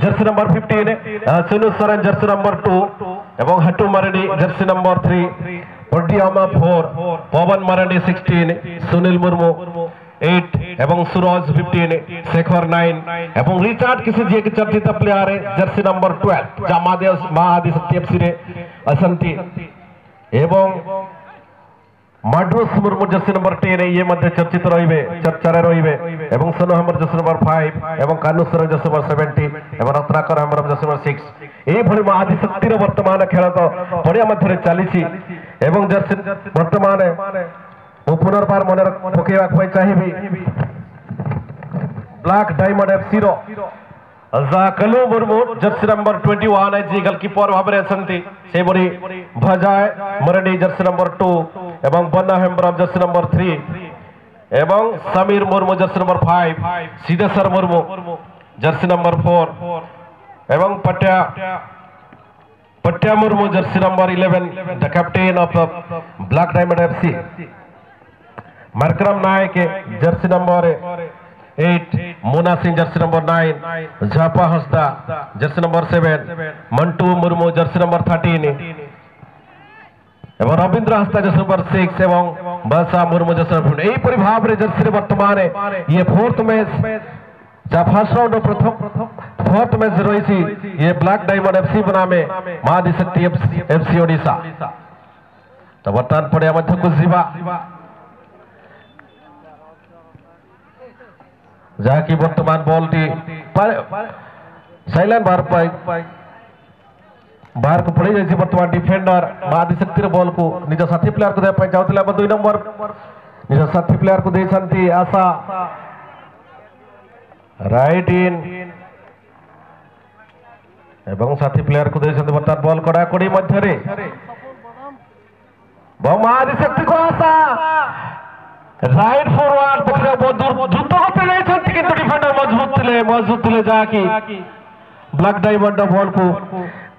Jersey number 15 सुनु Soren Jersey number 2 এবং হাটু Marandi jersey নম্বর 3 পটিয়ামা 4 পবন মারান্ডি 16 সুনীল মুর্মু 8 এবং সুরজ 15 शेखर 9 এবং রিচার্ড किसी जी के चर्चित प्लेयर है जर्सी नंबर 12 जामादेव महाआदिशक्ति एफसी रे असंति এবং माड्रोस मुर्मू जर्सी नंबर 10 ये मध्य चर्चित रहिबे चर्चारे रहिबे एवं सोनू हमर जर्सी नंबर 5 एवं कानू सरन जर्सी नंबर 70 एवं रत्नाकर हमर जर्सी नंबर 6 ए भली महाआदिशक्ति रो वर्तमान खेल तो पड़िया मध्य चलीछि एवं जर्सी वर्तमान मु पुनर्बार मन पकेवा पई चाहिबी ब्लैक डायमंड एफसी रो जाकलू मुर्मू जर्सी नंबर 21 जी गोलकीपर भाबरे असंती से बड़ी भजाय मरडी जर्सी नंबर 2 एवं बन्ना हेम्ब्रम जर्सी नंबर 3 एवं Sameer Murmu jersey number 5 Siddheshwar Murmu jersey number 4 एवं Patya Murmu jersey number 11 the captain of black diamond FC Markaram Nayak jersey number 8 Mona Singh jersey number 9 Jhapa Hansda jersey number 7 Mantu Murmu jersey number 13 एवं रविंद्र हंसदा जर्सी नंबर 6 एवं बसा Murmu jersey number 4 एपरि भाव रे जर्सी वर्तमान ये फोर्थ मैच जा फर्स्ट राउंड प्रथम फोर्थ मैच रही ये ब्लैक डायमंड एफसी बनामे महाआदिशक्ति एफसी ओडिशा तो वर्तमान पड़िया मध्य कुछ जीवा जहाँकि वर्तमान बॉल टी साइलेंट बाहर को पड़ी जाए वर्तमान डिफेंडर महाआदिशक्ति बॉल को निज साथी प्लेयर को देखाई जाउतला 2 नंबर निज साथी प्लेयर को देछंती आशा राइट इन एवं साथी प्लेयर को देछंती वर्तमान बॉल कड़ा कड़ी मध्य रे महाआदिशक्ति को आशा राइट फॉरवर्ड देखले बहुत दूर द्रुत होते जाय छथि किंतु डिफेंडर मजबूत थिले जाकी ब्लैक डायमंड बॉल को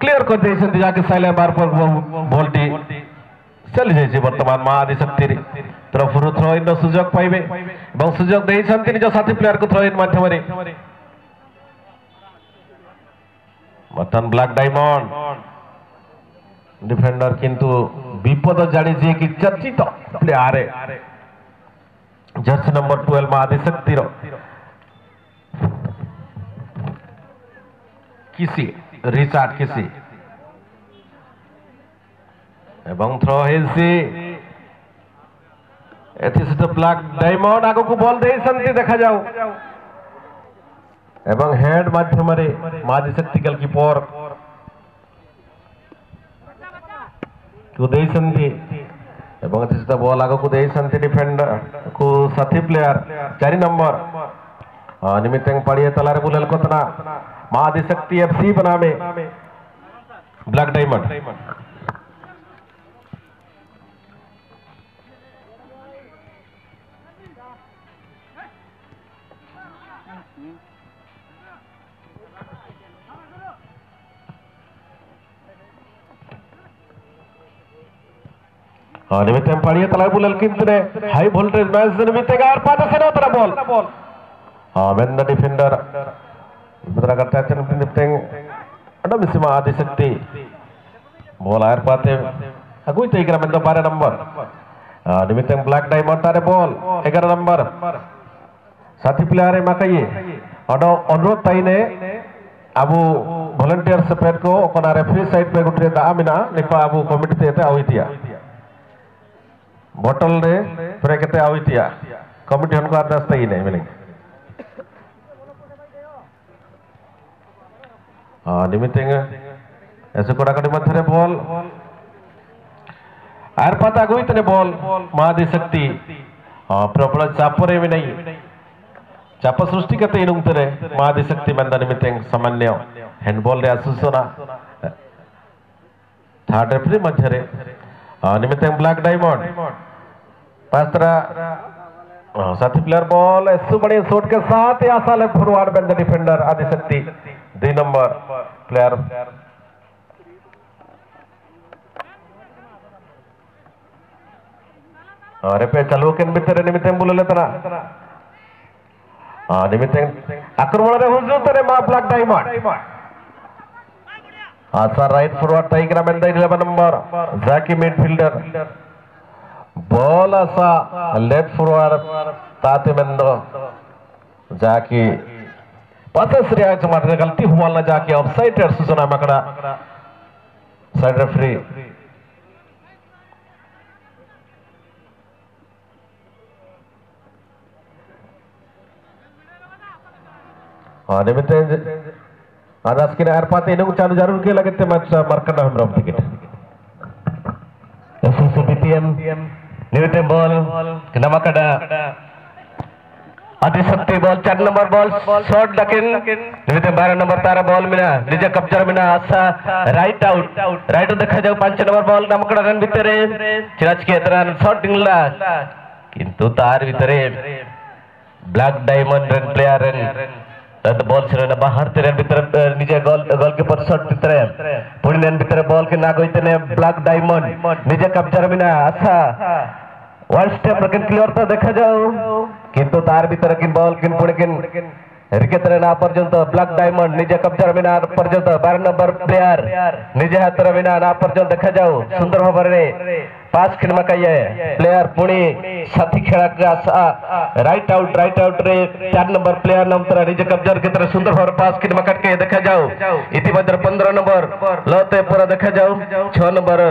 क्लियर कर दे छथि जाके साइले बार पर बॉल टी चली जाय छै वर्तमान महाआदिशक्ति तरफ थ्रो इन सुजोग पाइबे এবং সুযোগ দেই छथि निज साथी प्लेयर को थ्रो इन माध्यम रे वर्तमान ब्लैक डायमंड डिफेंडर किंतु विपद जानी जे कि चर्चित प्लेयर है जर्सी नंबर 12 महाआदिशक्ति किसी रिचार्ड किसी एवं थ्रो हेसी एथिस ब्लैक डायमंड आगो को बॉल दे संति देखा जाओ एवं हेड माध्यम रे महाआदिशक्ति गोलकीपर को दे संति एवं एथिस बॉल आगो को दे संति डिफेंडर को साथी प्लेयर 4 नंबर निमित्तंग पड़िए तलारे बुलेल कोतना महाआदिशक्ति एफसी बनामे ब्लैक डायमंड निमित्तंग पड़िए तलारे बुलेल किंतु हाई वोल्टेज मैच निमित्तंग आर पाते से नोतरा ball when the defender berangkat action nimiteng ada misi Mahaadishakti bola air pate aku itu kira mendo pare number nimiteng black diamond tare ball 11 number साथी प्लेयर माकाये ada अनुरोध ताइने abu volunteer separate ko kona referee side pe gutre da amina nipa abu committee te awitia bottle re pre kete awitia committee han ko ardas tai ne meaning निमित्तंग ऐसे कोड़ाकड़ी मध्य ball are पाता गई तने ball महाआदिशक्ति प्रबल चापरे भी नहीं चाप सृष्टि करते इनुंगतरे महाआदिशक्ति मंदा निमित्तंग सामान्य हैंडबॉल रे आसुसोना थर्ड रेफरी मध्य रे निमित्तंग ब्लैक डायमंड पास्त्रा साथी प्लेयर बॉल ऐसे बड़े शॉट के साथ आशा left forward bench defender Adishakti 2 number player अरे पे चलो के निमित्त बोले लेतना निमित्त ଆକ୍ରମଣରେ ହୁଜୁତରେ ମା ବ୍ଲାକ୍ ଡାଇମଣ୍ଡ ଆଶା right forward tiger man 11 number Jaki midfielder ball असा लेफ्ट फॉरवर्ड ताते मेंदो जाकी पासस रियाच मारने गलती हुआ ना जाकी ऑफसाइड रे सूचना मकड़ा साइड रेफरी और निमित्ते आज अस्किन एयरपाते इनको चालू जरूर के लगते मैच मार्कना हम रब टिकट एसएसबीपीएम निमित्ते ball nama kada Adi Sakti ball 4 number ball shot lakin निमित्ते 12 number तारा ball मिला निजे कब्जा मिला आशा right out देखा जाओ 5 number ball nama kada run भितरे चिराज के तरह shot डिंगला किंतु तार भितरे black diamond run player run तद बॉल छरना बाहर तेरे भीतर निजे गोलकीपर शॉट भितरे पुणी नेन भितरे बॉल के नाग होइतने ब्लैक डायमंड निजे कब्जा मिना आशा वन स्टेप रकिन क्लियर तो देखा जाओ किंतु तार भीतर किन बॉल किन पुणी किन रिकेतरे ना पर्यंत ब्लैक डायमंड निजे कब्जा मिना पर्यंत 12 नंबर प्लेयर निजे हातर मिना ना पर्यंत देखा जाओ सुंदर भाबरे पास खिनमा काये प्लेयर पुणी साथी खेला के आशा राइट आउट रे 4 नंबर प्लेयर नंतर निजे कब्जा के तरह सुंदर भाबर पास खिनमा काट के देखा जाओ इतिमध्य 15 नंबर लते पूरा देखा जाओ 6 नंबर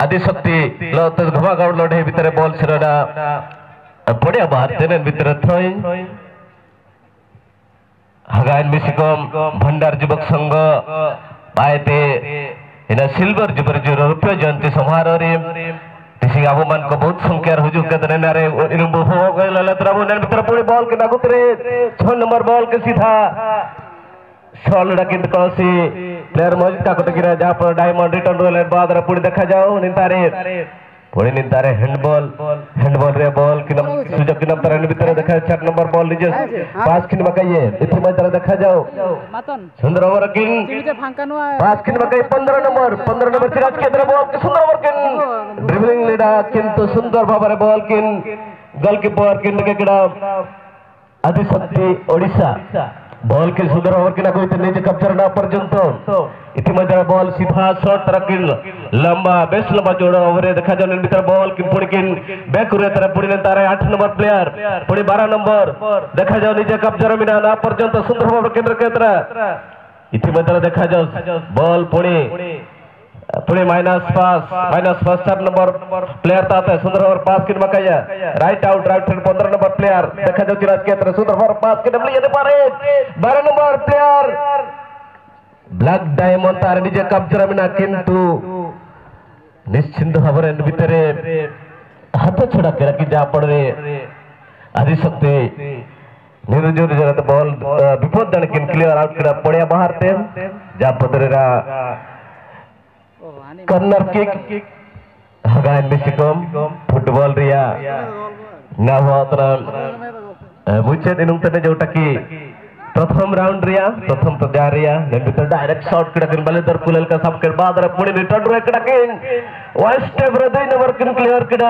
आदिशक्ति लते घुमागाउड लढे भितरे बॉल छरना बढ़िया बात देने भितरे थई हगायन मिसिकम भंडार युवक संघ पाएते इन सिल्वर जुबर रुपये जयंती समारोह रे तिसी आबुमान को बहुत संख्या हुजु के दने रे इन बहु गइल लतराबु ने भीतर पूरी बॉल के नागुतरे 6 नंबर बॉल के सीधा शॉल डकिन कोसी प्लेयर मौजूद का कोटगिरा जहां पर डायमंड रिटर्न रोल बाद रे पूरी देखा जाओ निंतारे पुणी निंतारे हैंडबॉल रे बॉल कि सुजक किनम तरन भीतर देखा 4 नंबर बॉल निजे पास किन मकाये इति मजरा देखा जाओ सुंदर ओवर किंग पास किन मकाये 15 नंबर सिराज के तरफ बॉल के सुंदर ओवर किन ड्रिबलिंग लीडा किंतु सुंदर भाबरे बॉल किन गोलकीपर किन के किडा आदिशक्ति ओडिशा बॉल के सुंदर ओवर किना कोई निजे कब्जा ना पर्यंत इतिमध्य बॉल सीधा शॉट रकिन लंबा बेस लंबा जोड़ा ओवर देखा जाने भीतर बॉल की पुणी किन बैक रे तरह पुणी ने तारे 8 नंबर प्लेयर पुणी 12 नंबर देखा जाओ निजे कब्जा मिना ना पर्यंत सुंदर भाव केंद्र के तरह इतिमध्य देखा जाओ बॉल पुणी माइनस पास 4 नंबर प्लेयर ताते सुंदर ओवर पास किन मकाया राइट आउट 15 नंबर प्लेयर देखा जाओ चिराज के तरह सुंदर ओवर पास के डबल ये पारे 12 नंबर प्लेयर ब्लैक डायमंड तार निजे कब्जा मिना किंतु निश्चिंत भाବରେ ଭିତରେ हाथ छड़ा के रखी जा पड़े आदिशक्ति निरुजोर जरा बॉल विपद जन किन क्लियर आउट करा पड़िया बाहर थे जा पदरेरा कर्नर किक हगान मिसिकम फुटबॉल रिया ना हुआ उतना मुझे दिनों तने जोटा की प्रथम राउंड रिया प्रथम पर्याय रिया ने भीतर डायरेक्ट शॉट किडा किन बले दर पुलेल का सब के बाद रे पुणी रिटर्न रे किडा किन वन स्टेप रे 2 नंबर किन क्लियर किडा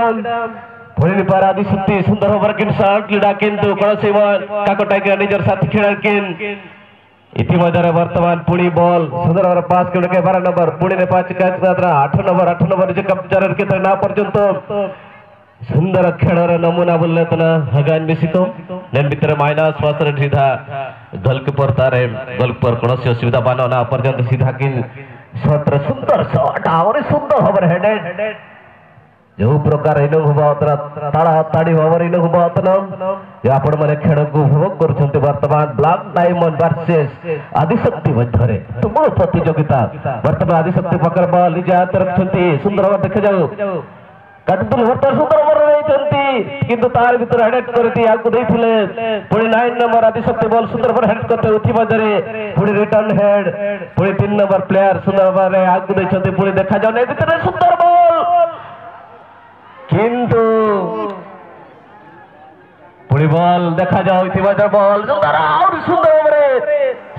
पुणी पर आदिशक्ति सुंदर ओवर किन शॉट किडा किंतु कळसेवा काकोटाय के निजर साथी खेळा किन इतिमध्य वर्तमान पुणी बॉल सुंदर ओवर पास किडा के 12 नंबर पुणी ने 5 कैच दादरा 8 नंबर जे कब्जा रे के ना पर्यंत सुंदर खेळर नमूना बोलतना हगान मिसिको नेन भीतर माइनस पासर सीधा गोलकीपर तारे गोलकीपर कोनसी असुविधा बानना पर्यंत सीधा किन शॉट रे सुंदर शॉट और सुंदर ओवर हेडेड जो प्रकार इनो हुबा उतरा ताड़ा ताड़ी ओवर इनो हुबा उतना जे आपण माने खेळ को उपभोग करछन्ते वर्तमान ब्लैक डायमंड वर्सेस आदिशक्ति मध्यरे तुमो प्रतियोगिता वर्तमान आदिशक्ति पकड़ बॉल निजे हाथ रखछन्ते सुंदर ओवर देख जाओ कटपुल होतर सुंदर ओवर रहिछन्ती किंतु तार भीतर हेड करती आकु देथिले पुणी 9 नंबर आदिशक्ति बॉल सुंदर ओवर हेड करते उठी बजरे पुणी रिटर्न हेड पुणी 3 नंबर प्लेयर सुंदर ओवर रे आकु देछन्ती पुणी देखा जाने भीतर सुंदर बॉल किंतु पुणी बॉल देखा जाओ इति बजर बॉल सुंदर और सुंदर ओवर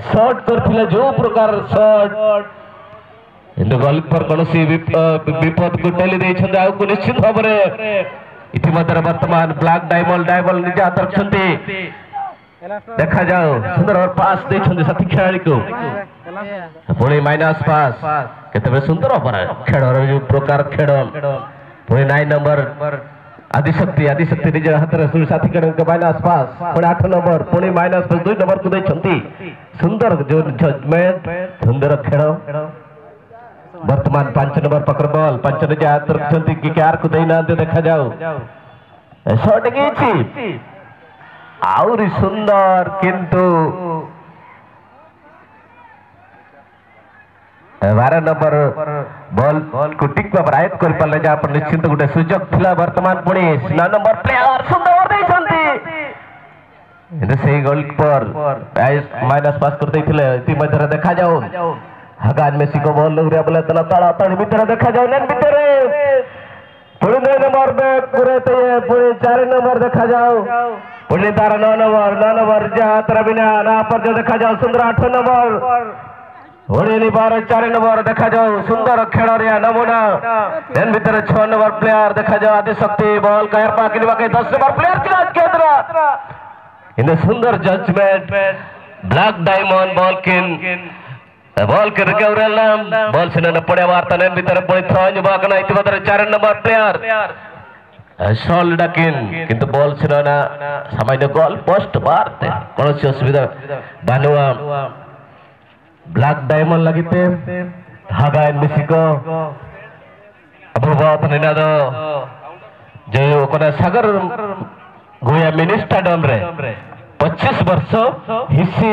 शॉट करथिले जो प्रकार शॉट इन गोलकीपर कोनसी विपद को टेली दे छन आ को निश्चित भाबरे इतिमध्य वर्तमान ब्लैक डायमंड निजे हाथ रखछन्ती देखा जाओ सुंदर और पास देखते साथी खिलाड़ी को पुणी माइनस पास केते सुंदर खेल जो प्रकार खेल पुणी 9 नंबर आदिशक्ति निज हाथ में साथी खेल माइनस पास पुणी 8 नंबर पुणी माइनस पास 2 नंबर को देखते सुंदर जो जजमेंट सुंदर खेल वर्तमान 5 नंबर पकड़ बॉल 5 हाथ रखते कि कार को देना देखा जाओ शॉट गई आउरी सुंदर किंतु 12 नंबर बॉल को टिक पर आयत कर पाले जा पर निश्चित गोटे सुजोग थिला वर्तमान पुणी 9 नंबर प्लेयर सुंदर देइछंती इने सेही गोल पर माइनस पास कर देथिले इति मध्य देखा जाओ हगान मेसी को बॉल लग रहा बोले तना ताड़ा ताड़ी भीतर देखा जाओ नेन भीतर पुणी 9 नंबर बैक करे तो ये पुणी 4 नंबर देखा जाओ पुणी तार 9 नंबर जा तरबिना ना पर जो देखा जाओ सुंदर 8 नंबर पुणी 4 नंबर देखा जाओ सुंदर खेल रे नमूना देन भीतर 6 नंबर प्लेयर देखा जाओ आदिशक्ति बॉल कायर पाकिन बाके 10 नंबर प्लेयर चिराज केंद्र इन सुंदर जजमेंट ब्लैक डायमंड बॉल के रिकवरी बॉल से न पड़े वार्ता ने भीतर पुणी थ्रो जो बाकना इतिमध्य 4 नंबर प्लेयर शॉल डाकिन किंतु बॉल से ना सामान्य गोल पोस्ट मारते कौन सी असुविधा बानुआ ब्लैक डायमंड लगते हागा मिसिको अब बहुत निनाद जो कोना सागर गोया मिनी स्टेडियम रे 25 वर्ष हिस्सी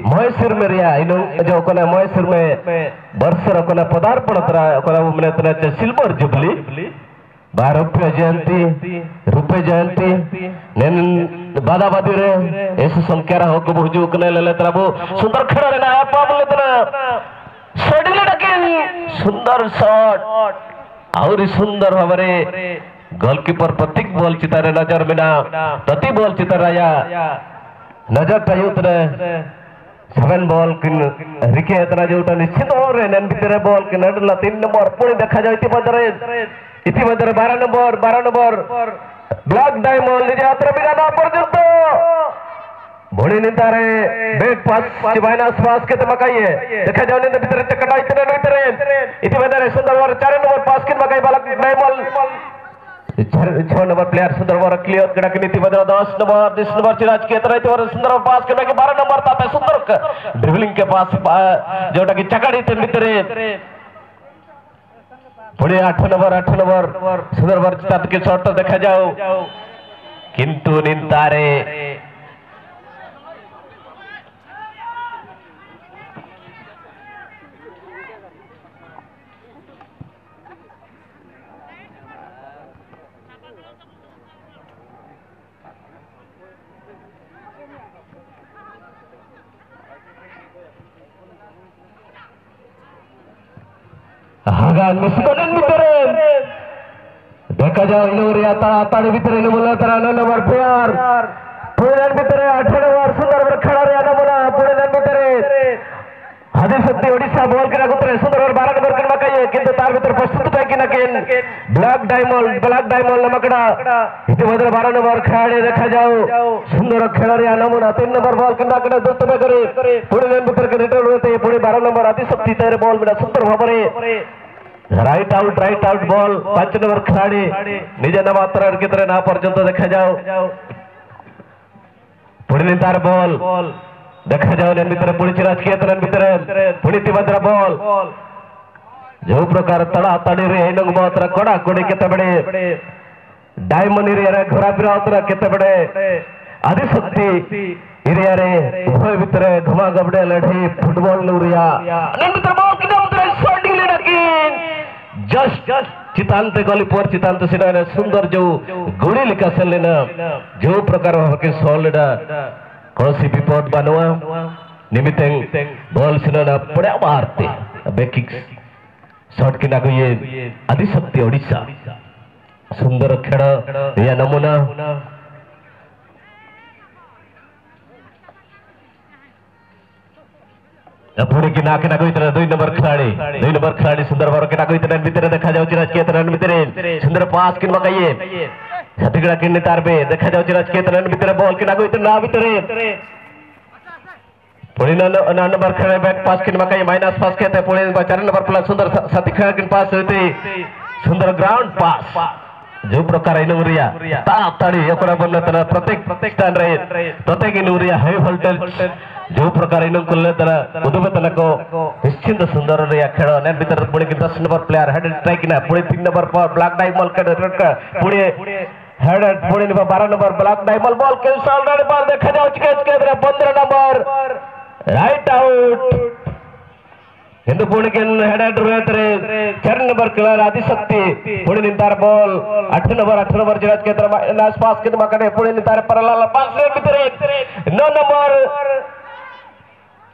महेश्वर में रिया इनो जो कोना महेश्वर में वर्ष रो कोना पदार्पण तरा कोना मने तना सिल्वर जुबली 12 रुपये जयंती रुपये जयंती नेन बादाबादी रे ऐसे संख्या हो को बुझु कने ले तरा वो सुंदर खेल रे ना पाबले तरा शॉट लेकिन सुंदर शॉट और सुंदर भावरे गोलकीपर प्रतीक बॉल चितारे नजर बिना प्रति बॉल चिताराया नजर टायुतरे 7 बॉल किन रिके इतना जोटा निश्चित और नेन भीतर बॉल के नडला 3 नंबर पुणी देखा जाए इतिमध्य 12 नंबर ब्लैक डायमंड निज हाथ में बिना पर्यंत भोड़ी नितारे बैक पास माइनस पास के मकाइए देखा जाओ ने भीतर चकटा इतने भीतर इतिमध्य सुंदर 4 नंबर पास के मकाई बालक डायमंड 6 नंबर प्लेयर सुंदर वर क्लियर कड़ा के नीति बदला 10 नंबर चिराज के तरह और सुंदर पास के 12 नंबर ताते सुंदर ड्रिबलिंग के पास जोटा की चकड़ी ते भीतर पुणे 8 नंबर सुंदर वर चिराज के शॉट देखा जाओ किंतु निंतारे देखा जाओ इनोरिया ताड़ी भीतर बोला तारा 9 नंबर प्लेयर पुणे भीतर 8 नंबर सुंदर खड़ा रे नमूना पुणे भीतर आदिशक्ति ओडिशा बॉल के गुतरे सुंदर 12 नंबर के मकाइए किंतु तार भीतर प्रस्तुत है कि न ब्लैक डायमंड नमकड़ा इतिमध्य 12 नंबर खिलाड़ी देखा जाओ सुंदर खेल रे नमूना 3 नंबर बॉल किंदा के दोस्त में करे पुणे भीतर के रिटर्न होते पुणे 12 नंबर आदिशक्ति तेरे बॉल में सुंदर Bhavre right out ball 5 number खिलाड़ी निजे नमात्र की तरह ना पर्यंत देखा जाओ पुणे तार बॉल देखा जाओ भीतर पुणी चिराज के भीतर पुणी तिमध्य बॉल जो प्रकार तड़ा तड़ी रे मात्र कड़ा कोड़ी केते बड़े डायमंड एरिया घोड़ा फिरा केते बड़े आदिशक्ति एरिया रे उभय भीतर घुमा गबड़े लड़े फुटबॉल लूरिया जस्ट चितांत गली पर चितांत सिना सुंदर जो गुड़ी लिखा से लेना जो प्रकार के सोलडा कौसी विपद बनवा निमित्त बॉल सिना पड़े मारते बैकिंग शॉट की नागो ये आदिशक्ति ओडिशा सुंदर खेल या नमूना पुणे की नाके नागो इतना 2 नंबर खिलाड़ी सुंदर बार के नागो इतना भीतर देखा जाओ चिराज के भीतर सुंदर पास की मकाइए হাতিগড়া কিনে তারবে দেখা যাচ্ছে রাজকেত রান ভিতরে বল কিনা গইতে না ভিতরে पुणे नंबर खेळे बैक पास किन मकाई माइनस पास कहते पुणे 4 नंबर प्लस सुंदर साथी खेळ किन पास होते सुंदर ग्राउंड पास जो प्रकार इनुरिया ताड़ी एकरा बनतना प्रत्येक स्थान रे प्रत्येक इनुरिया हाई वोल्टेज जो प्रकार इनु कुल्ले ತರ ಉದುಬತನ को निश्चिंत सुंदर रे खेळ नेट भीतर पुणे की 10 नंबर प्लेयर हेड स्ट्राइक ना पुणे 3 नंबर पर ब्लैक डायमंड के Pune head Pune 12 number black diamond ball के सामने पर देखा जाओ के 15 नंबर राइट आउट ಎಂದು ಪುಣೆಗೆ ಹೆಡ್ ರೇತ್ರೆ 4 ನಂಬರ್ ಕ್ಲಿಯರ್ ಆದಿಶಕ್ತಿ ಪುಣೆ ನಿಂತಾರ ಬಾಲ್ 8 ನಂಬರ್ ಜಿರಾಜ್ ಕ್ಷೇತ್ರ ನಾಸ್ ಪಾಸ್ ಕಿನ ಮಕಡೆ ಪುಣೆ ನಿಂತಾರ ಪರಲಾಲ ಪಾಸ್ ಬಿತರೆ 9 ನಂಬರ್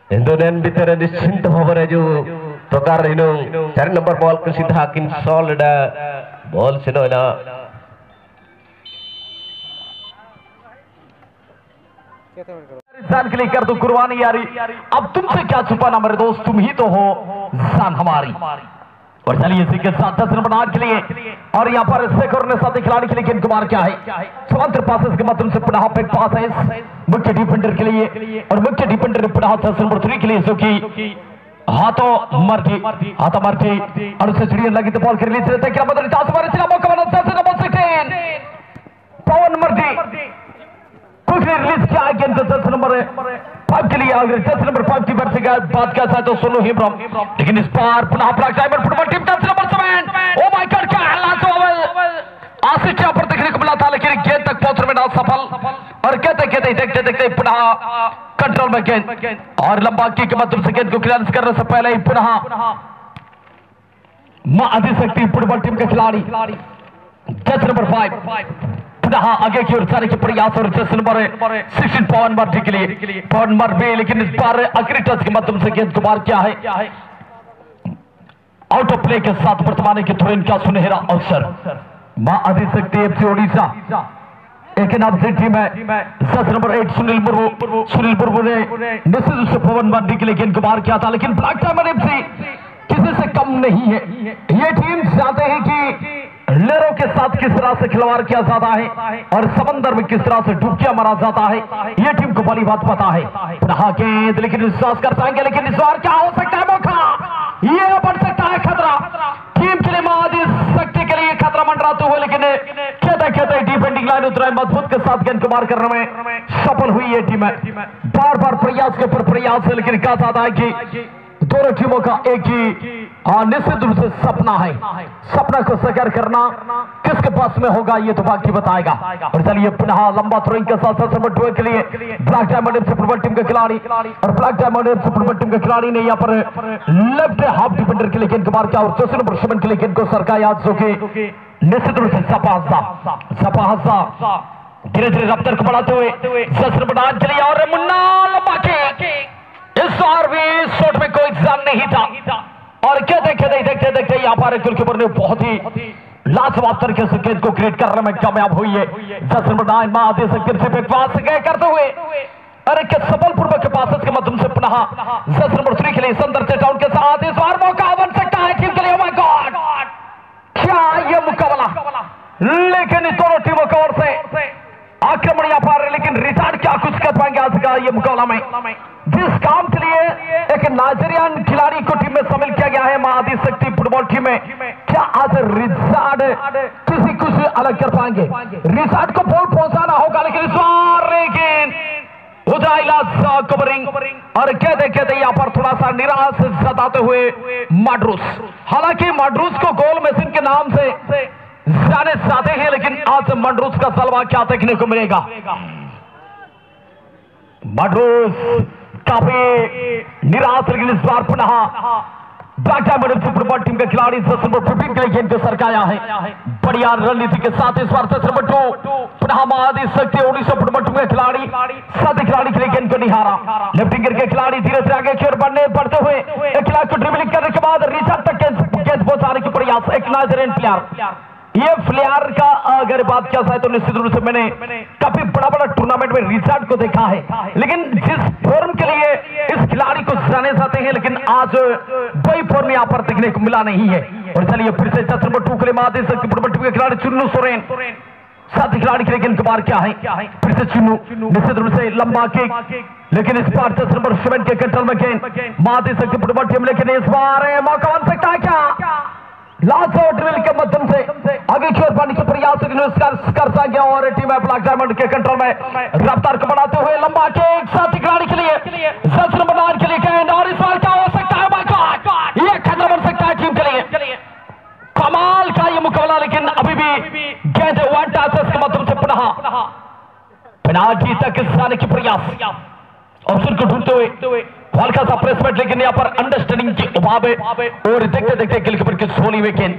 ಎಂದು ನೆನ್ ಬಿತರೆ ನಿಶ್ಚಿಂತ ಭಾବରେ जो प्रकार इनो 4 नंबर बॉल को सीधा किन सॉलिड बॉल से ना जान के लिए कर दो कुर्बानी यारी अब तुमसे क्या छुपाना मेरे दोस्त तुम ही तो हो जान हमारी और चलिए इसी के साथ 10 नंबर 8 के लिए और यहाँ पर शेखर ने साथी खिलाड़ी के लिए गेंद कुमार क्या है स्वतंत्र पासेस के माध्यम से पुनः बैक पास है मुख्य डिफेंडर के लिए और मुख्य डिफेंडर पुनः 10 नंबर 3 के लिए जो कि हाथों मर्जी और उसे चिड़िया लगी तो बॉल के रिलीज रहता है क्या मतलब चांस मारे चला मौका बना 10 नंबर 16 पवन मर्जी कुछ रिलीज किया गेंद 10 नंबर 5 के लिए अगर 10 नंबर 5 की बैट से बात क्या था तो सोनू हिब्रम लेकिन इस बार पुनः black diamond football team 10 number 7 oh my God क्या लाजवाब आसिफ यहाँ पर देखने को मिला था लेकिन गेंद तक पहुंचने में ना सफल और देखते पुनः कंट्रोल में गेंद और लंबा किक के माध्यम से गेंद को क्लियरेंस करने से पहले ही पुनः मां आदिशक्ति फुटबॉल टीम के खिलाड़ी 10 नंबर 5 पुनः आगे की ओर जाने के प्रयास और 10 नंबर 16 पवन मर्जी के लिए पवन मर्जी लेकिन इस बार आखिरी टच के माध्यम से गेंद कुमार क्या है आउट ऑफ प्ले के साथ वर्तमान की थ्रो इन का सुनहरा अवसर मां आदिशक्ति एफसी ओडिशा एक नाम से टीम है 10 नंबर 8 सुनील मुर्मू ने निश्चित रूप से पवन मर्जी के लिए गेंद कुमार किया था लेकिन ब्लैक डायमंड एफसी किसी से कम नहीं है ये टीम चाहते हैं कि लहरों के साथ किस तरह से खिलवाड़ किया जाता है और समंदर में किस तरह से डुबकियां मारा जाता है ये टीम को भली बात पता है गेंद लेकिन विश्वास कर पाएंगे लेकिन इस बार क्या हो सकता है मौका ये बढ़ सकता है खतरा टीम के लिए शक्ति के लिए खतरा मंडराते हुए लेकिन कहते डिफेंडिंग लाइन उतरा मजबूत के साथ गेंद को मार करने में सफल हुई ये टीम है बार प्रयास के ऊपर प्रयास है लेकिन कहा जाता है कि दोनों टीमों का एक ही निश्चित रूप से सपना है सपना को साकार करना किसके पास में होगा ये तो बाकी बताएगा और चलिए पुनः लंबा थ्रोइंग के साथ नंबर 2 के लिए black diamond FC football team के खिलाड़ी और black diamond FC football team के खिलाड़ी ने यहाँ पर लेफ्ट हाफ डिफेंडर के लिए गेंद को मार किया और 10 नंबर 7 के लिए गेंद को सरका याद जो कि निश्चित रूप से सपा धीरे धीरे रफ्तार को बढ़ाते हुए 10 नंबर 8 के लिए और मुन्ना लंबा इस बार भी शॉट में कोई जान नहीं था और देखते यहाँ पर गोलकीपर ने बहुत ही लाजवाब तरीके से गेंद को क्रिएट करने में कामयाब हुई है 10 नंबर 9 मां आदिशक्ति से पास करते हुए अरे के सबलपुर के पास के माध्यम से पुनः 10 नंबर 3 के लिए संदर से टाउन के साथ इस बार मौका बन सकता है टीम के लिए माय गॉड क्या ये मुकाबला लेकिन इन दोनों टीमों की ओर से आक्रमण यहाँ पर लेकिन रिचार्ड क्या कुछ कर पाएंगे आज का ये मुकाबला में जिस काम के लिए एक नाइजीरियन खिलाड़ी को टीम में शामिल किया गया है मां आदिशक्ति फुटबॉल टीम में क्या आज रिचार्ड किसी कुछ अलग कर पाएंगे रिचार्ड को बॉल पहुंचाना होगा लेकिन इस बार कवरिंग और कहते यहाँ पर थोड़ा सा निराश जताते हुए माड्रूस हालांकि माड्रूस को गोल मशीन के नाम से जाने जाते हैं लेकिन आज माड्रूस का सलवा क्या देखने को मिलेगा माड्रूस काफी निराश लेकिन इस बार पुनः ब्लैक डायमंड फुटबॉल टीम के खिलाड़ी 10 नंबर 15 के लिए गेंद को सरकाया है बढ़िया रणनीति के साथ इस बार 10 नंबर 2 पुनः मां आदिशक्ति ओडिशा फुटबॉल टीम के खिलाड़ी साथी खिलाड़ी के लिए गेंद को निहारा लेफ्ट विंगर के खिलाड़ी धीरे धीरे आगे की ओर बढ़ते हुए एक खिलाड़ी को ड्रिबलिंग करने के बाद रिचार्ड तक गेंद पहुंचाने की प्रयास एक नाइजीरियन प्लेयर ये फ्लेयर का अगर बात किया जाए तो निश्चित रूप से मैंने काफी बड़ा टूर्नामेंट में रिचार्ड को देखा है लेकिन जिस फॉर्म के लिए इस खिलाड़ी को जाने जाते हैं लेकिन आज वही फॉर्म यहाँ पर देखने को मिला नहीं है और चलिए फिर से 10 नंबर 2 के लिए मां आदिशक्ति फुटबॉल टीम के खिलाड़ी चुन्नू सोरेन साथी खिलाड़ी के लिए गेंद कबार क्या है, फिर से चुनू निश्चित रूप से लंबा किक, लेकिन इस बार 10 नंबर 7 के कंट्रोल में गेंद माती सकती फुटबॉल टीम, लेकिन इस बार मौका बन सकता है क्या, लास्ट और ड्रिल के माध्यम से आगे की ओर पाने के प्रयास कर सके और टीम है ब्लैक डायमंड के कंट्रोल में रफ्तार को बढ़ाते हुए लंबा किक साथी खिलाड़ी के लिए 10 नंबर 9 के लिए गेंद, और इस बार क्या हो सकता है, माय गॉड ये खतरा बन सकता है टीम के लिए, कमाल का ये मुकाबला, लेकिन अभी भी गेंद वन टच के माध्यम से पुनः पेनाल्टी तक जाने की प्रयास, ऑप्शन को ढूंढते हुए हल्का सा प्लेसमेंट, लेकिन यहाँ पर अंडरस्टैंडिंग की अभाव है और देखते देखते गिलकीपर की सोनी विकेट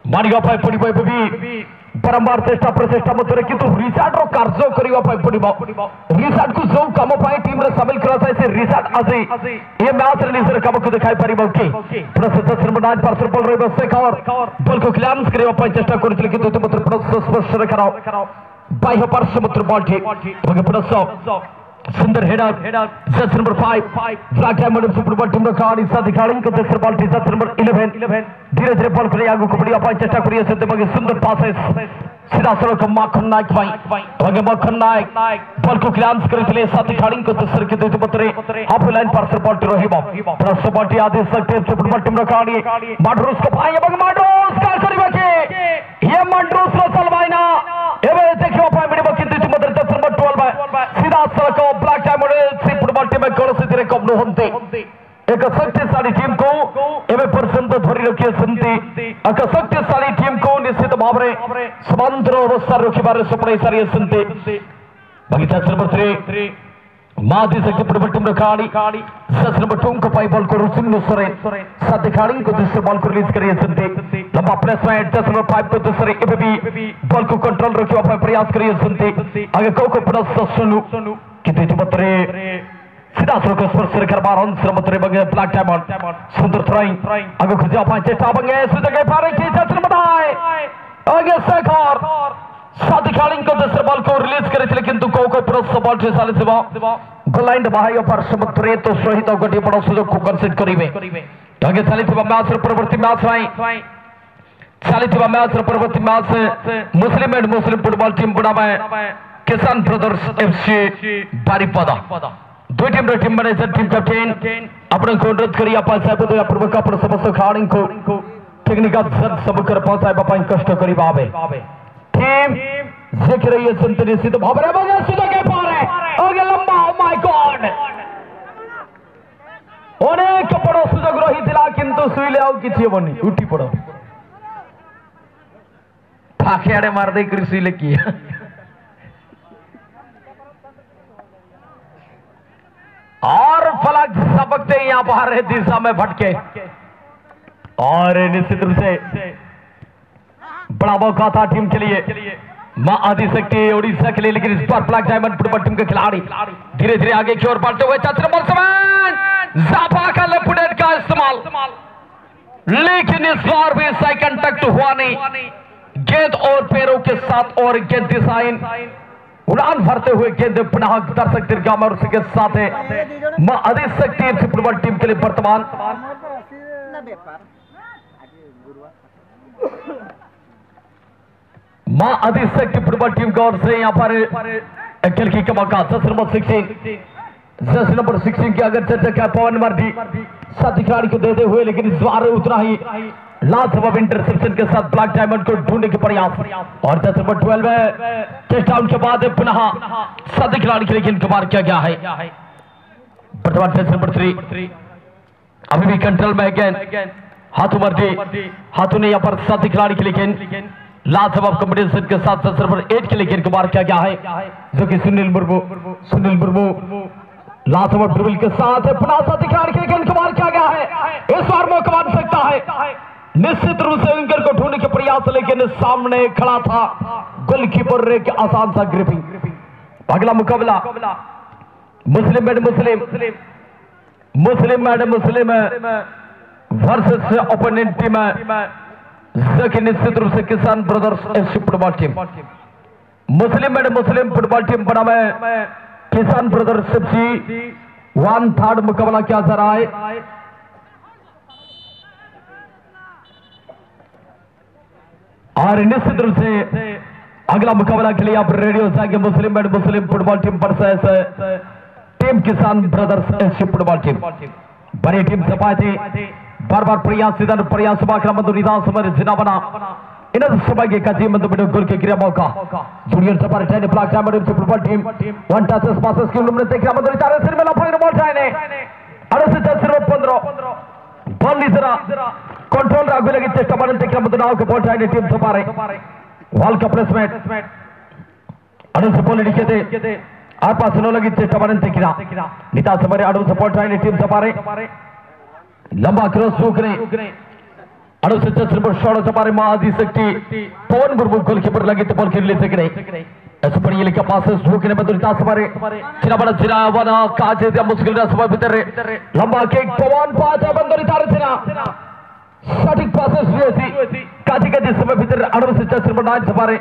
मारिगा पाए पड़ी भी बारंबार चेष्टा प्रचेष्टा मत किंतु रिसार्ट रो कार्य करिवा पाए पड़ी रिसार्ट को जो काम पाए टीम रे शामिल करा था इसे रिसार्ट आजे ये मैच रिलीज काम को दिखाई पारिबो कि प्रस्तुत श्रीमदान पर बॉल रे बस और बॉल को क्लियरेंस करिवा पाए चेष्टा करितले किंतु तो मत प्रस्तुत स्पर्श रे कराओ बाह्य पार्श्व मत बॉल ठीक बगे प्रस्तुत सुंदर header Jersey number 5 black diamond football team खिलाड़ी साथी खिलाड़ी को दूसरे बॉल जर्सी नंबर 11 धीरे धीरे बॉल करे आगू कबड्डी अपन चेष्टा करिए से बगे सुंदर पासेस सीधा सड़क माखन नायक भाई बगे माखन नायक बॉल को क्लियरेंस करते साथी खिलाड़ी को दूसरे के दूसरे पत्रे हाफ लाइन पर बॉल रहिबो प्रस्तुत बॉल आदि सकते फुटबॉल टीम खिलाड़ी माड्रोस को पाए बगे माड्रोस का करिबा के ये माड्रोस रो चलवाइना एबे देखियो पाए बिडबो किंतु तुम जर्सी नंबर 12 सीधा सड़क ब्लैक डायमंड से फुटबॉल टीम में कौन से धीरे कम होते एक शक्तिशाली टीम को एवं पर्यंत धरी रखिए संति एक शक्तिशाली टीम को निश्चित भाव में समांतर अवस्था रखिबार स्वप्न सारी संति बगीचा नंबर 3 मादी शक्ति फुटबॉल टीम खिलाड़ी 10 नंबर 2 को पाई बॉल को रुचिन सोरेन साथी खिलाड़ी को दूसरे बॉल को रिलीज करिए संति लंबा प्लेसमेंट 10 नंबर 5 को दूसरे भी बॉल को कंट्रोल रखियो अपना प्रयास करिए संति आगे को प्लस सुनु कितने बतरे सीधा सड़क स्पर्श कर बारन श्रमतरे बगे ब्लैक डायमंड सुंदर थ्रोइंग आगे खुजा पाए चेष्टा बगे सुजगे पारे की चत्र बताए आगे सेखर साथी खिलाड़ी को दूसरे बॉल को रिलीज करे लेकिन तू को प्लस बॉल से साले सेवा गोलाइन बाहर पर श्रमतरे तो सहित गटी बड़ सुजोग को कंसीड करिवे आगे चलिथिबा मैच परवर्ती मैच भाई चलिथिबा मैच परवर्ती match Muslim and Muslim football team बुढ़ावे किसान ब्रदर्स एफसी बारीपदा दो टीम मैनेजर टीम कैप्टन अपने को अनुरोध करिए अपन साहब तो पूर्वक अपन समस्त खिलाड़ी को टेक्निकल सब सब कर पहुंचाए बापा कष्ट करी बाबे टीम देख रही है संतरी सिद्ध भाव रे बगे सुध के पारे आगे लंबा ओ माय गॉड अनेक बड़ सुजोग रही दिला किंतु सुइले आउ किछि बनी उठी पड़ो फाके आड़े मार दे कर सुइले की और फलक सबकते यहां बाहर दिशा में भटके और निश्चित रूप से बड़ा मौका था टीम के लिए मां आदि शक्ति ओडिशा के लिए, लेकिन इस बार ब्लैक डायमंड फुटबॉल टीम के खिलाड़ी धीरे धीरे आगे की ओर बढ़ते हुए चत्र नंबर 7 जाफा का लेफ्ट हैंड का इस्तेमाल, लेकिन इस बार भी सही कांटेक्ट हुआ नहीं गेंद और पैरों के साथ और गेंद डिजाइन उड़ान भरते हुए गेंद पुनः दर्शक दीर्घा में उसके साथ है मां आदि शक्ति फुटबॉल टीम के लिए वर्तमान मां आदि शक्ति फुटबॉल टीम की ओर से यहां पर खेल की मौका 10 नंबर 16 की अगर चर्चा क्या पवन मर्दी साथी खिलाड़ी को देते हुए, लेकिन इस बार उतना ही लाजवाब इंटरसेप्शन के साथ ब्लैक डायमंड को ढूंढने के प्रयास और 10 नंबर 12 में टचडाउन के बाद पुनः साथी खिलाड़ी के लिए गेंद कबार किया गया है। वर्तमान 10 नंबर 3 अभी भी कंट्रोल में है गेंद हाथों मर्जी हाथों ने यहाँ पर साथी खिलाड़ी के लिए गेंद लाजवाब कॉम्बिनेशन के साथ 10 नंबर 8 के लिए गेंद कबार किया गया है, जो कि सुनील मुर्मू लाजवाब ड्रिबल के साथ पुनः साथी खिलाड़ी के लिए गेंद कबार किया गया है। इस बार मौका बन सकता है निश्चित रूप से विंगर को ढूंढने के प्रयास, लेकिन सामने खड़ा था गोलकीपर रे के आसान सा ग्रिपिंग। अगला मुकाबला मुस्लिम and Muslim versus opponent team जो निश्चित रूप से किसान brothers FC football team. Muslim and Muslim football team बना में किसान ब्रदर्स एफसी 1/3 मुकाबला किया जा रहा है। और निश्चित रूप से अगला मुकाबला के लिए आप रेडियो जाएंगे मुस्लिम and Muslim football team versus team किसान ब्रदर्स एससी फुटबॉल टीम बड़ी टीम से पाए बार प्रयास निदान समय जिनाबना इन समय कजी मंद गोल के क्रिया मौका junior safari time block time football team one touches passes की उम्र देखिए मंद चार सिर में लफाई बॉल टाइने अड़से 15 बॉल निजरा कंट्रोल राखू लगी चेष्टा मारने देखिए मंद नाव के बॉल टाइने team safari world cup placement अड़से बॉल निकलते आर पास नो लगी चेष्टा मारने देखिए निता समय अड़से बॉल टाइने टीम सफारी लंबा क्रॉस रोकने अड़से नंबर 16 सफारी मादी शक्ति पवन मुर्मू गोलकीपर लगी तो बॉल खेलने से नहीं ऐसे पड़ी लिखा पासेस रोकने में दुरिता सफारी चिरा बना काजे दिया मुश्किल ना समय भीतर लंबा किक पवन पास बंद दुरिता चिरा सटीक पासेस हुए काजी काजी समय भीतर अड़से नंबर 9 सफारी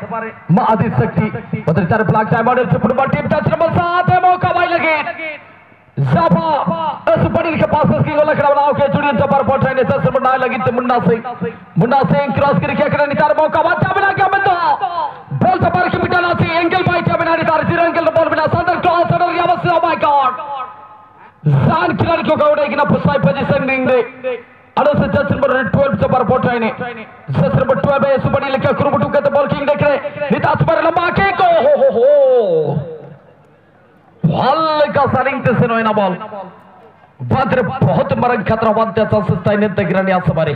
मादी शक्ति दुरिता ब्लॉक टाइम ऑर्डर से फुटबॉल टीम टच नंबर 7 है मौका भाई लगे जाफा इस बड़ी के पासेस की गोल खड़ा बनाओ के जूनियर जबर बॉल ट्राई ने 10 नंबर 9 लगी तो मुन्ना सिंह क्रॉस करके करे नितार मौका बात बना गया बंदा बॉल जबर के मिटाना थी एंगल बाई क्या बना नितार जीरो एंगल बॉल बना संदर क्रॉस और यावस ओ माय गॉड जान खिलाड़ी को गौड़े की ना पुसाई पोजीशन देंगे अड़से 10 नंबर 12 जबर बॉल ट्राई ने 10 नंबर 12 है इस बड़ी लिखा कुरुबटू के तो बॉल किंग देख रहे नितार पर लंबा के को हो का सारिंग से नोयना बॉल बादरे बहुत मरंग खतरा वाद्याचा सस्ताईने तगिराने आसमारे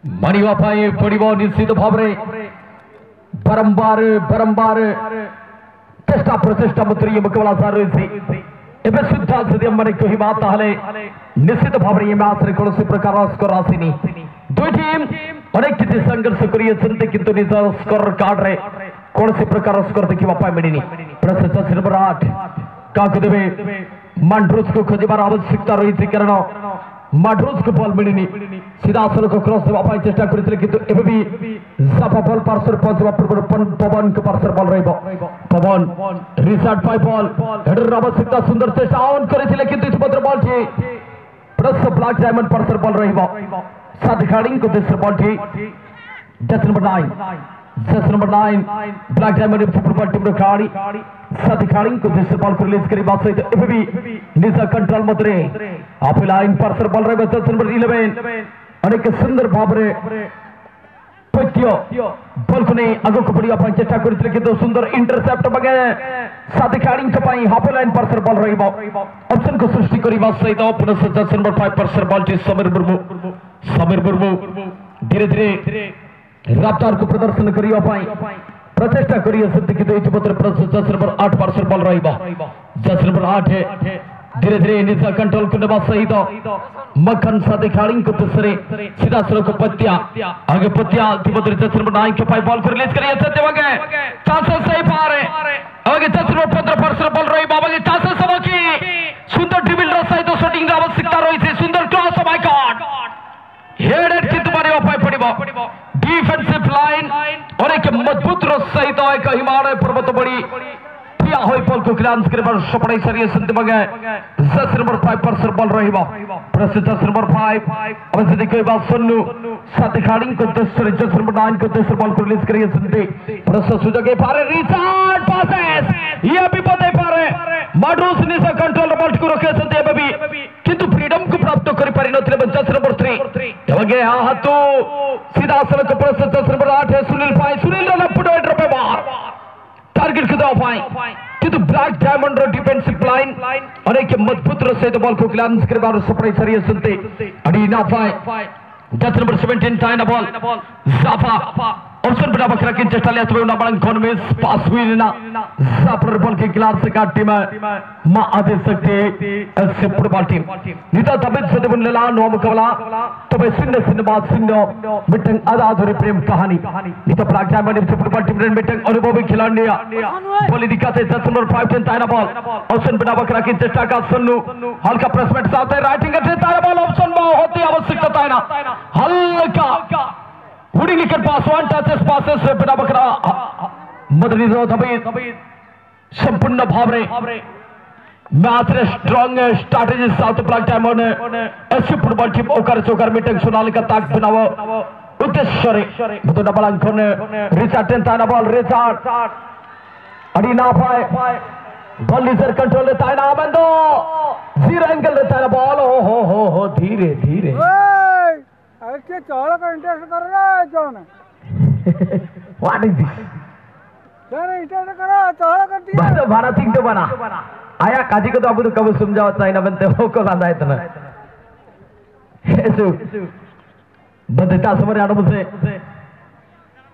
मणिवा पाए पड़िबो निश्चित भावरे बारंबार चेष्टा प्रचेष्टा मुद्रिय मुकाबला सारी एबे सिद्धांत सदी मने कही बात ताहले निश्चित भावरे ये मैच रे कोनोसी प्रकार स्कोर आसीनी दुई टीम अनेक किछि संघर्ष करिए चिंते किंतु निज स्कोर कार्ड रे कौन सी प्रकार स्कोर देखिबा पाए मिडिनी प्रशंसा नंबर 8 काकु देबे मांड्रोस को खोजिबार आवश्यकता रही थी कारण मांड्रोस को बॉल मिडिनी सीधा सर को क्रॉस देबा पाए चेष्टा करितले किंतु एबे भी जाफा बॉल पार्सर पहुंचबा पूर्व पवन के पार्सर बॉल रहबो पवन रिसार्ट पाए बॉल हेडर आवश्यकता सुंदर चेष्टा ऑन करितले किंतु इतपत्र बॉल थी plus black diamond parser ball रहबो साथ खिलाड़ी को दूसरा बॉल थी 10 number 9 black diamond football team खिलाड़ी साथ खिलाड़ी को दूसरा बॉल को रिलीज करी बात सहित एबे भी निजा कंट्रोल मत रे आप लाइन पार्सर बॉल रहबो 10 नंबर 11 अनेक सुंदर भाबरे पत्यो बॉल को नहीं आगो को बढ़िया पाई चेष्टा करितले कि सुंदर इंटरसेप्ट बगे साथ खिलाड़ी के पाई हाफ लाइन पार्सर बॉल रहबो ऑप्शन को सृष्टि करी बात सहित पुनः 10 number 5 parser ball T Sameer Murmu धीरे रफ्तार को प्रदर्शन करियो पाई प्रचेष्टा करियो सिद्ध की तो इतपत्र प्लस 10 नंबर 8 पार्सर बॉल रहबो 10 नंबर 8 है धीरे निजा कंट्रोल करने बात सही तो मक्खन साथ खिलाड़ी को दूसरे सीधा सर को पत्तिया आगे पत्तिया इतपत्र 10 नंबर 9 के पाई बॉल को रिलीज करिए सत्य वगे चांसेस सही पा रहे आगे 10 नंबर 15 पार्सर बॉल रही बाबा के चांसेस सब की सुंदर ड्रिबल रसाई तो शूटिंग आवश्यकता रही थी सुंदर cross oh my God headed कित मारियो पाए पड़िबो डिफेंसिव लाइन और एक मजबूत रस सहित एक हिमालय पर्वत बड़ी पिया होई बॉल को ग्लांस करे पर सपड़ाई सरिये संत बगे 10 नंबर 5 पर बॉल रहिबो प्लस 10 नंबर 5 अब से देखो बात सुननु साथ खिलाड़ी को 10 नंबर 9 को 10 बॉल को रिलीज करिए संते प्लस सुजगे पारे रिचार्ड पासेस ये भी पते पारे माड्रोस निसा कंट्रोल बॉल को रखे संते बेबी किंतु फ्रीडम को प्राप्त करि पारि नथले 10 नंबर 3 यवगे हातो सीधा सड़क प्लस 10 नंबर 8 है सुनील रन पुटो ड्रॉप बार टारगेट को दो पाई किंतु ब्लैक डायमंड रो डिफेंसिव लाइन और एक मजबूत रसे तो बॉल को ग्लांस करे बार सप्लाई सरिये सुनते अड़ी ना पाए 10 नंबर 17 टाइम बॉल जाफा ऑप्शन बड़ा बकरा के चेष्टा ले अथवा बड़न कौन में पास हुई ना जाफर बॉल के ग्लास से काट टीम मां आदे सकते एससी फुटबॉल टीम निता तबित से बन लेला नो मुकाबला तबे सिन्न बात सिन्न मिटंग आधा अधूरी प्रेम कहानी निता ब्लैक डायमंड फुटबॉल टीम रे मिटंग अनुभवी खिलाड़ी बॉल दिखाते 10 नंबर 5 टाइम बॉल ऑप्शन बड़ा बकरा की चेष्टा का सुन्नु हल्का प्रेसमेंट साथ है राइटिंग के तारा बॉल ऑप्शन में होती आवश्यकता है ना हल्का उड़ी निकल पास वन टचेस पासेस से बड़ा बकरा मदनी रो तभी संपूर्ण भावरे मैच रे strong strategy south black diamond SC football team ओकर चोकर मीटिंग सोनालिका ताक बनावो uddeshore betul double angkone Richard tentana ball Richard adi na pae ball laser control leta hai na Amendo zero angle leta hai ball ho धीरे धीरे ऐसे चौड़ा का interest कर रहा है कौन what is this इंटरेस्ट कर रहा है चौड़ा कर दिया बस भारत सिंह तो बना आया काजी को तो अब तो कब समझाओ चाइना बनते हो को लाना इतना ऐसे बदता समर आडो मुझे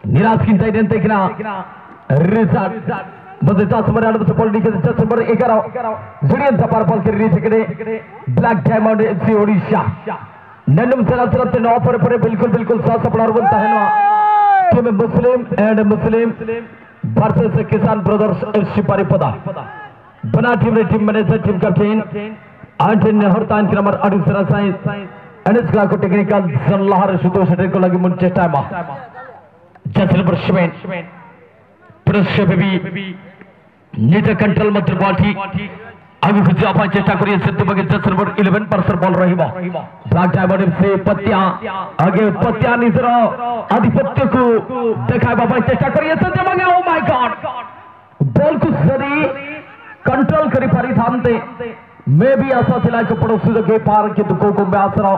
निराश की साइड देख ना रिचार्ड बदता समर आडो मुझे पॉलिटिक्स चल समर 11 जुड़ियन सपार बॉल कर रही है ब्लैक डायमंड एफसी ओडिशा नन्नम चला चलते नौ पर बिल्कुल बिल्कुल साफ सपड़ा बनता है ना team Muslim and Muslim versus किसान ब्रदर्स एफसी पारीपदा बना टीम रे टीम मैनेजर टीम कैप्टन आंटन नेहरतान के नंबर 8 सरा साइंस एनएस को टेक्निकल सलाह सुतो सेटर को लगी मुन चेष्टा मा जस्ट नंबर 7 प्रेस बेबी नीचे कंट्रोल मत बॉल ठीक आगे कुछ अपन चेष्टा करिए सत्य बगे जस्ट नंबर 11 पर बॉल रहीबा ब्लैक डायमंड से पत्या आगे पत्या निजर आधिपत्य को दिखाए बाबा चेष्टा करिए सत्य बगे ओ माय गॉड बॉल को सरी कंट्रोल करी पारी थामते मैं भी आशा थिला कि पड़ोसी के पार के दुखों को मैं आसरा